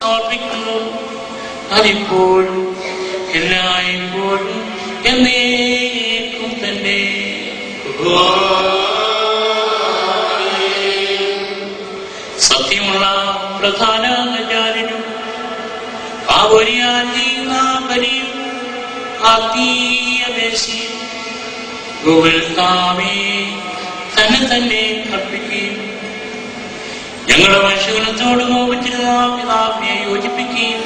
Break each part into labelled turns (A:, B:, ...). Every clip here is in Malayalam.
A: സമർപ്പിക്കുന്നു. അതിപ്പോഴും എല്ലായ്പ്പോഴും എന്നേക്കും തന്നെ. സത്യമുള്ള പ്രധാന ആചാര്യനും ആത്മീയ മേശയും തന്നെ തന്നെ കൽപ്പിക്കുകയും ഞങ്ങളുടെ മനുഷ്യഗുണത്തോട് മോപിച്ചിരുന്ന പിതാവിനെ യോജിപ്പിക്കുകയും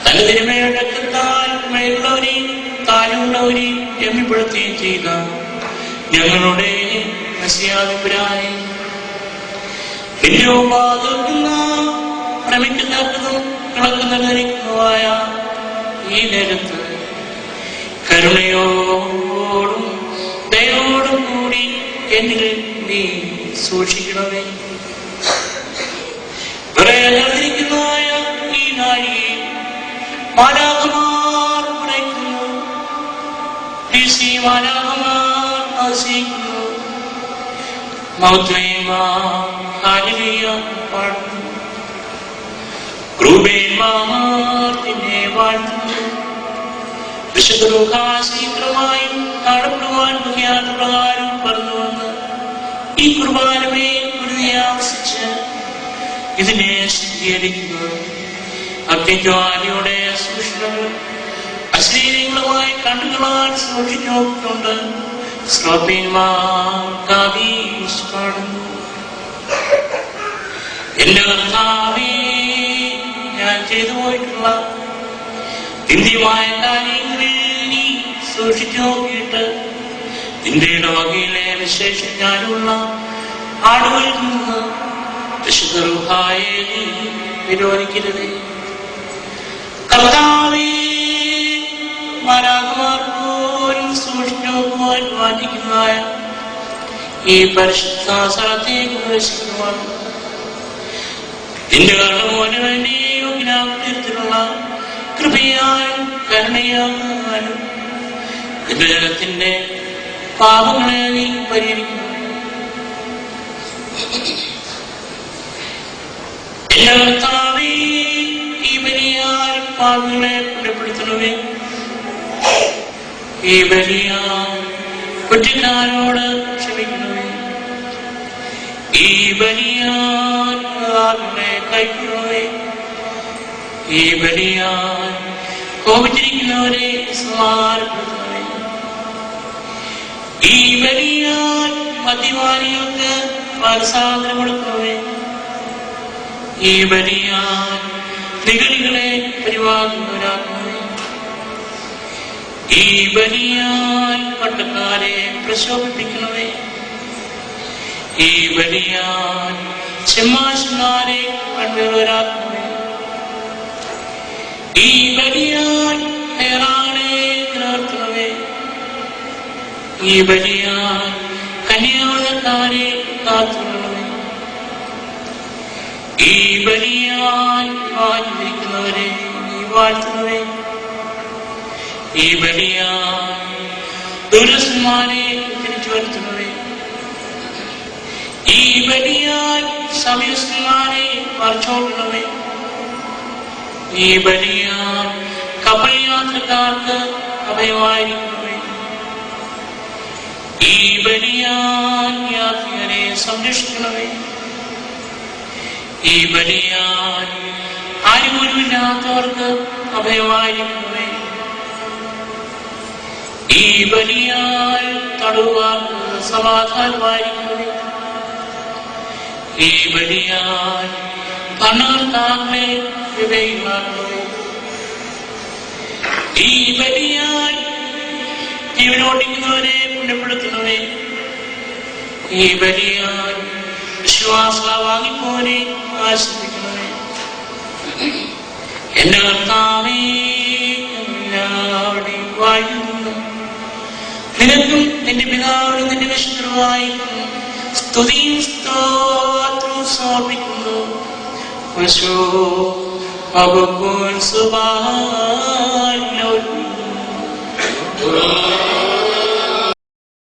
A: തന്റെ തിരുമയുടെ രക്തത്താൽ മേലുള്ളവരെയും താഴെയുള്ളവരെയും രമ്യപ്പെടുത്തുകയും ചെയ്ത ഞങ്ങളുടെ മെസ്സിയാതമ്പുരാനെ നിന്റെ പാതക്കുന്ന ഭ്രമിക്കുന്നതും കിളക്കുന്നതായ ഈ നേരത്ത് കരുണയോടും ദയോടും കൂടി എന്നിൽ നീ സൂക്ഷിക്കണമേ. വിറയറിയിരിക്കുന്നതായ ഈ നാഴികയിൽ മാലാഖമാർ ഉറയ്ക്കുന്നു, മാലാഖമാർ ആശയിക്കുന്നു, പാടുന്നു, ക്രൂബേന്മാർ നിന്നെ വാഴ്ത്തുന്നു. വിശുദ്ധ ശീഘ്രമായും കാണപ്പെടുവാൻ മുഖ്യാത്ത പ്രകാരം പറഞ്ഞു വന്ന് ഈ കുർബാനമേ ആവശ്യിച്ച് ഇതിനെ ശുദ്ധീകരിക്കുക. അഗ്നിജ്വാലയുടെ സൂക്ഷ്മങ്ങൾ അശ്ലീലങ്ങളുമായി കണ്ണുകളാൽ സൂക്ഷിച്ചു നോക്കിക്കൊണ്ട് ശ്രോപ്പീന്മാർ പാടുന്നു. എന്റെ കർത്താവേ, ഞാൻ ചെയ്തു പോയിട്ടുള്ള നിന്ദ്യമായ കാര്യങ്ങളിൽ നീ സൂക്ഷിച്ചു നോക്കിയിട്ട് നിന്റെ ഇടവകയിലെ വിശേഷം ഞാനുള്ള ആടുകളിൽ നിന്ന് വിശുദ്ധ റൂഹായെ നീ വിരോധിക്കരുതേ. കർത്താവേ, മാലാഖമാർ പോലും സൂക്ഷിച്ചു നോക്കുവാൻ വാഞ്ചിക്കുന്നതായ ഈ പരിശുദ്ധ സ്ഥലത്തേക്ക് പ്രവേശിക്കുവാൻ നിന്റെ കർമ്മന് വേണ്ടി യോഗ്യനാകുന്ന കൃപയാലും കരുണയാലും നിന്റെ ജനത്തിന്റെ പാപങ്ങളെ നീ പരിഹരിക്കുന്നു. എന്റെ കർത്താവേ, ഈ ബലിയാൽ പാപങ്ങളെ പുണ്യപ്പെടുത്തണമേ. ഈ ബലിയാൽ കുറ്റക്കാരോട് ക്ഷമിക്കണമേ. ഈ ബലിയാൽ കൈക്കൊള്ളണമേ. ഈ ബലിയാൽ കോപിച്ചിരിക്കുന്നവരെ സമാധാനപ്പെടുത്തണമേ. ഈ ബലിയാൽ മദ്യപാനികൾക്ക് മനസാന്തരം കൊടുക്കണമേ. ഈ ബലിയാൽ നിഗളികളെ പരിപാലിക്കുന്നവരാക്കണമേ. ഈ ബലിയാൽ പട്ടക്കാരെ പ്രശോഭിപ്പിക്കണമേ. ഈ ബലിയാൽ ചെമ്മാശന്മാരെ കണ്ടുവരാക്കണമേ. ഈ ബലിയാൽ ഹേറാനെ നിലനിർത്തണമേ. ഈ ബലിയാൽ കന്യാവ്രതക്കാരെ കാത്തുകൊള്ളണമേ. ഈ ബലിയാൽ വാഴ്ത്തിരിക്കുന്നവരെ നീ വാഴ്ത്തണമേ. ഈ ബലിയാൽ ദുരസ്മാരെ തിരിച്ചു വരുത്തണമേ. ഈ ബലിയാൽ സമയസ്മാരെ മറിച്ചോടണമേ. ഈ ബലിയാൽ കപ്പൽ യാത്രക്കാർക്ക് അഭയമായിരിക്കണമേ. ഈ ബലിയാൽ യാത്രികരെ സംരക്ഷിക്കണമേ. ഈ ബലിയാൽ ആരുമില്ലാത്തവർക്ക് അഭയമായിരിക്കണമേ. ഈ ബലിയാൽ തടവുകാർക്ക് സമാധാനമായിരിക്കണമേ. ഈ ബലിയാൽ ഭരണകർത്താക്കളെ വിവേകികളാക്കണമേ. ഈ ബലിയാൽ ജീവനോടിക്കുന്നവരെ പുണ്യപ്പെടുത്തണമേ. ഈ ബലിയാൽ വിശ്വാസ വാങ്ങിപ്പോനെ ആശ്രയിക്കണമേ. എന്റെ കർത്താവേ, എല്ലാവരുടെയും വാഴുന്നു നിനക്കും നിന്റെ പിതാവിനും നിന്റെ വിശുദ്ധമായിരിക്കും സ്തുതിയും സ്തോത്രവും സമർപ്പിക്കുന്നു. സുബാൻ